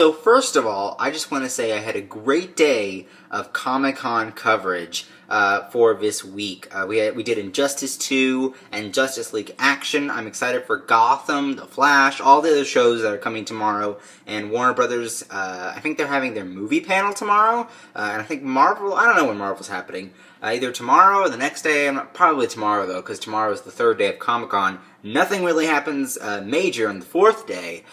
So first of all, I just want to say I had a great day of Comic-Con coverage for this week. We did Injustice 2 and Justice League Action. I'm excited for Gotham, The Flash, all the other shows that are coming tomorrow. And Warner Brothers, I think they're having their movie panel tomorrow. And I think Marvel, I don't know when Marvel's happening. Either tomorrow or the next day. Probably tomorrow, though, because tomorrow is the third day of Comic-Con. Nothing really happens major on the fourth day.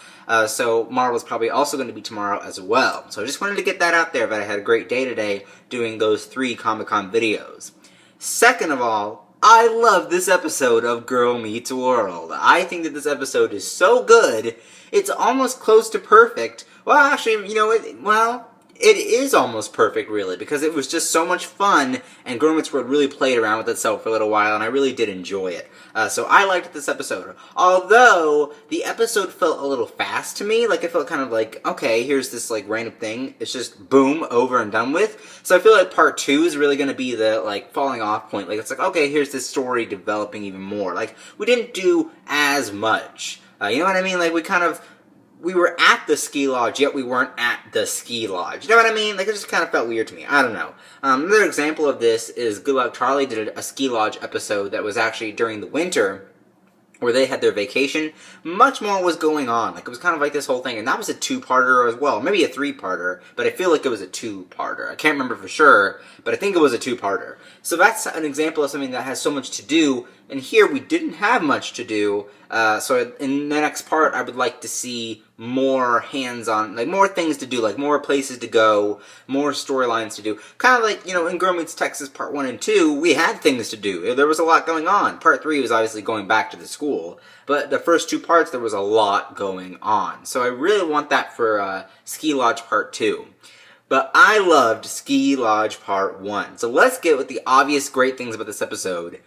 So Marvel's probably also going to be tomorrow as well. So I just wanted to get that out there, that I had a great day today doing those 3 Comic-Con videos. Second of all, I love this episode of Girl Meets World. I think that this episode is so good, it's almost close to perfect. Well, actually, you know, it is almost perfect, really, because it was just so much fun, and Girl Meets World really played around with itself for a little while, and I really did enjoy it. So I liked this episode. Although, the episode felt a little fast to me. Like, it felt kind of like, okay, here's this, like, random thing. It's just, boom, over and done with. So I feel like part 2 is really going to be the, like, falling off point. Like, it's like, okay, here's this story developing even more. Like, we didn't do as much. You know what I mean? Like, we were at the ski lodge, yet we weren't at the ski lodge. You know what I mean? Like, it just kind of felt weird to me. I don't know. Another example of this is Good Luck Charlie did a ski lodge episode that was actually during the winter, where they had their vacation. Much more was going on. Like, it was kind of like this whole thing, and that was a 2-parter as well. Maybe a 3-parter, but I feel like it was a 2-parter. I can't remember for sure, but I think it was a 2-parter. So that's an example of something that has so much to do, and here we didn't have much to do. So in the next part, I would like to see more hands-on, like more things to do, like more places to go, more storylines to do. Kind of like, you know, in Girl Meets Texas Part 1 and 2, we had things to do. There was a lot going on. Part 3 was obviously going back to the school, but the first 2 parts, there was a lot going on. So I really want that for Ski Lodge Part 2. But I loved Ski Lodge Part 1. So let's get with the obvious great things about this episode.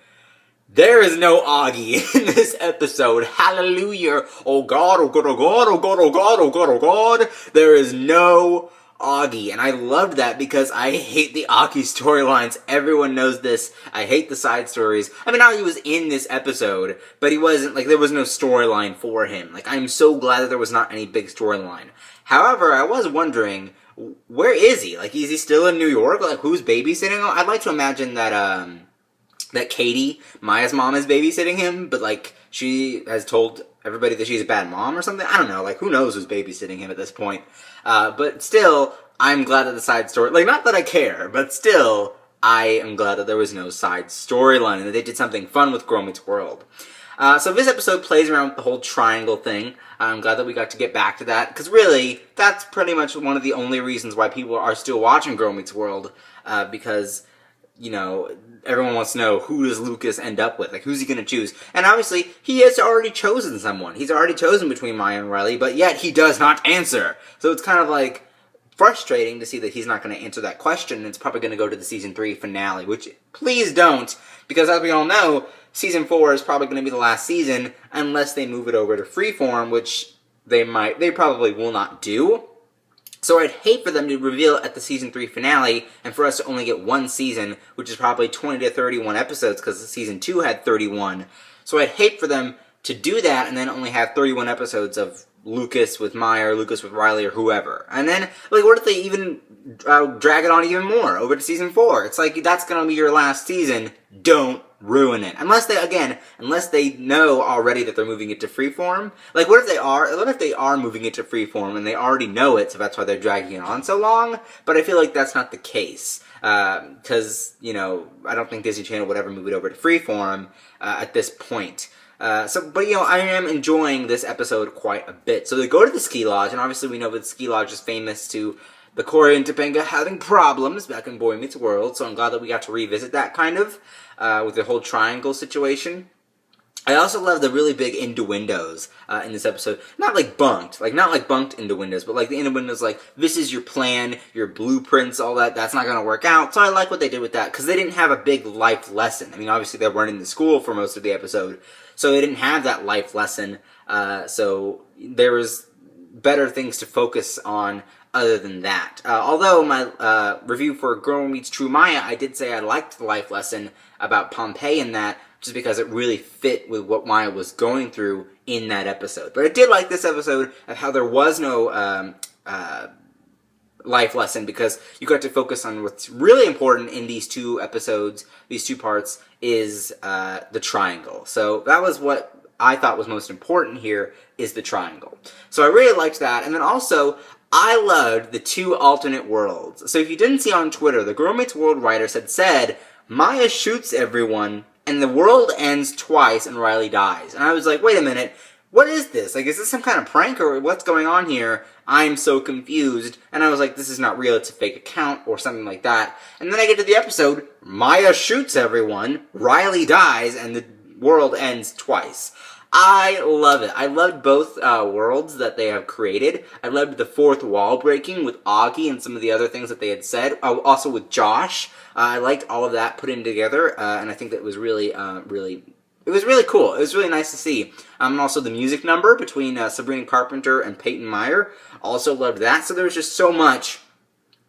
There is no Augie in this episode. Hallelujah. Oh God, oh God, oh God, oh God, oh God, oh God, oh God. There is no Augie. And I loved that because I hate the Augie storylines. Everyone knows this. I hate the side stories. I mean, Augie was in this episode, but he wasn't, like, there was no storyline for him. Like, I'm so glad that there was not any big storyline. However, I was wondering, where is he? Like, is he still in New York? Like, who's babysitting him? I'd like to imagine that, that Katie, Maya's mom, is babysitting him, but, like, she has told everybody that she's a bad mom or something. I don't know. Like, who knows who's babysitting him at this point. But still, I'm glad that the side story... Like, not that I care, but still, I am glad that there was no side storyline and that they did something fun with Girl Meets World. So this episode plays around with the whole triangle thing. I'm glad that we got to get back to that, because really, that's pretty much one of the only reasons why people are still watching Girl Meets World, because, you know, everyone wants to know, who does Lucas end up with? Like, who's he going to choose? And obviously, he has already chosen someone. He's already chosen between Maya and Riley, but yet he does not answer. So it's kind of like frustrating to see that he's not going to answer that question, and it's probably going to go to the Season 3 finale, which, please don't, because as we all know, Season 4 is probably going to be the last season, unless they move it over to Freeform, which they probably will not do. So I'd hate for them to reveal it at the Season 3 finale, and for us to only get one season, which is probably 20 to 31 episodes, because Season 2 had 31. So I'd hate for them to do that, and then only have 31 episodes of Lucas with Maya, or Lucas with Riley, or whoever. And then, like, what if they even drag it on even more, over to Season 4? It's like, that's gonna be your last season. Don't ruin it. Unless they know already that they're moving it to Freeform. Like, what if they are moving it to Freeform and they already know it, so that's why they're dragging it on so long? But I feel like that's not the case. Because, you know, I don't think Disney Channel would ever move it over to Freeform at this point. But, you know, I am enjoying this episode quite a bit. So they go to the ski lodge, and obviously we know that the ski lodge is famous to the Cory and Topanga having problems back in Boy Meets World, so I'm glad that we got to revisit that, kind of, with the whole triangle situation. I also love the really big innuendos in this episode. Not like bunked innuendos, but like the innuendos like, this is your plan, your blueprints, all that, that's not going to work out. So I like what they did with that, because they didn't have a big life lesson. I mean, obviously they weren't in the school for most of the episode, so they didn't have that life lesson, so there was better things to focus on other than that. Although my review for Girl Meets True Maya, I did say I liked the life lesson about Pompeii in that, just because it really fit with what Maya was going through in that episode. But I did like this episode of how there was no life lesson, because you got to focus on what's really important in these 2 episodes, these 2 parts, is the triangle. So that was what I thought was most important here, is the triangle. So I really liked that. And then also, I loved the 2 alternate worlds. So if you didn't see on Twitter, the Girl Meets World writer said, Maya shoots everyone, and the world ends twice, and Riley dies. And I was like, wait a minute, what is this? Like, is this some kind of prank, or what's going on here? I'm so confused. And I was like, this is not real, it's a fake account, or something like that. And then I get to the episode, Maya shoots everyone, Riley dies, and the world ends twice. I love it. I loved both worlds that they have created. I loved the 4th wall breaking with Augie and some of the other things that they had said. Also with Josh. I liked all of that put in together, and I think that was really, it was really cool. It was really nice to see. And also the music number between Sabrina Carpenter and Peyton Meyer. Also loved that. So there was just so much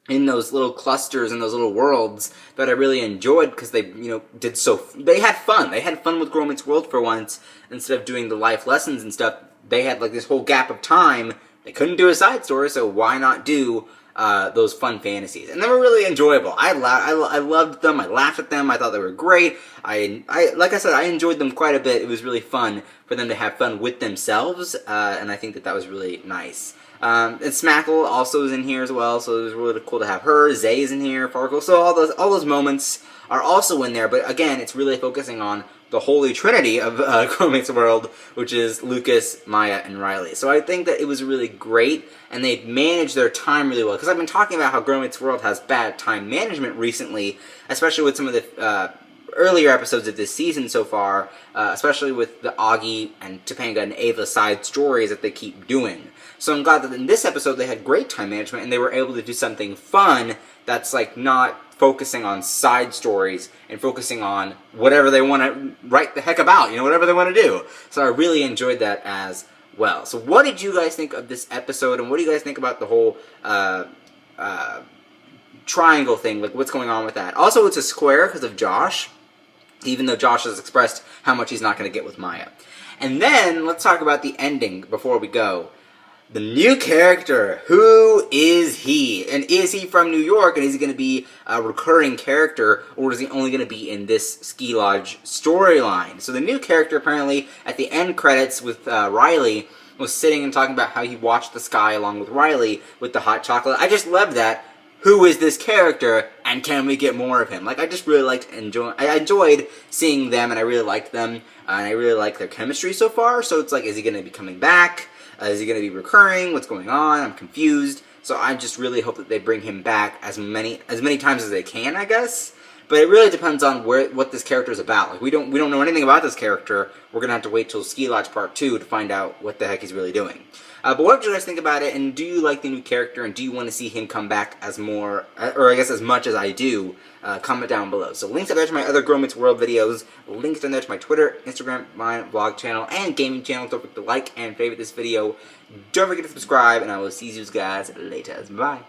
in those little clusters and those little worlds that I really enjoyed, because they, they had fun. They had fun with Girl Meets World for once. Instead of doing the life lessons and stuff, they had like this whole gap of time. They couldn't do a side story, so why not do those fun fantasies? And they were really enjoyable. I loved them. I laughed at them. I thought they were great. I like I said, I enjoyed them quite a bit. It was really fun for them to have fun with themselves, and I think that was really nice. And Smackle also is in here as well, so it was really cool to have her. Zay is in here, Farkle. So all those moments are also in there, but again, it's really focusing on the holy trinity of Girl Meets World, which is Lucas, Maya, and Riley. So I think that it was really great, and they managed their time really well. Because I've been talking about how Girl Meets World has bad time management recently, especially with some of the earlier episodes of this season so far, especially with the Augie and Topanga and Ava side stories that they keep doing. So I'm glad that in this episode they had great time management, and they were able to do something fun that's like not focusing on side stories and focusing on whatever they want to write the heck about, whatever they want to do. So I really enjoyed that as well. So what did you guys think of this episode, and what do you guys think about the whole triangle thing? Like, what's going on with that? Also, it's a square because of Josh, even though Josh has expressed how much he's not going to get with Maya. And then, let's talk about the ending before we go. The new character, who is he? And is he from New York, and is he going to be a recurring character, or is he only going to be in this Ski Lodge storyline? So the new character, apparently, at the end credits with Riley, was sitting and talking about how he watched the sky along with Riley with the hot chocolate. I just love that. Who is this character, and can we get more of him? Like, I just really I enjoyed seeing them, and I really liked them, and I really like their chemistry so far. So it's like, is he going to be coming back? Is he going to be recurring? What's going on? I'm confused. So I just really hope that they bring him back as many times as they can, I guess. But it really depends on what this character is about. Like, we don't know anything about this character. We're going to have to wait till Ski Lodge Part 2 to find out what the heck he's really doing. But what did you guys think about it? And do you like the new character? And do you want to see him come back as more, or I guess as much as I do? Comment down below. So links are there to my other Girl Meets World videos. Links are there to my Twitter, Instagram, my vlog channel, and gaming channel. Don't forget to like and favorite this video. Don't forget to subscribe, and I will see you guys later. Bye.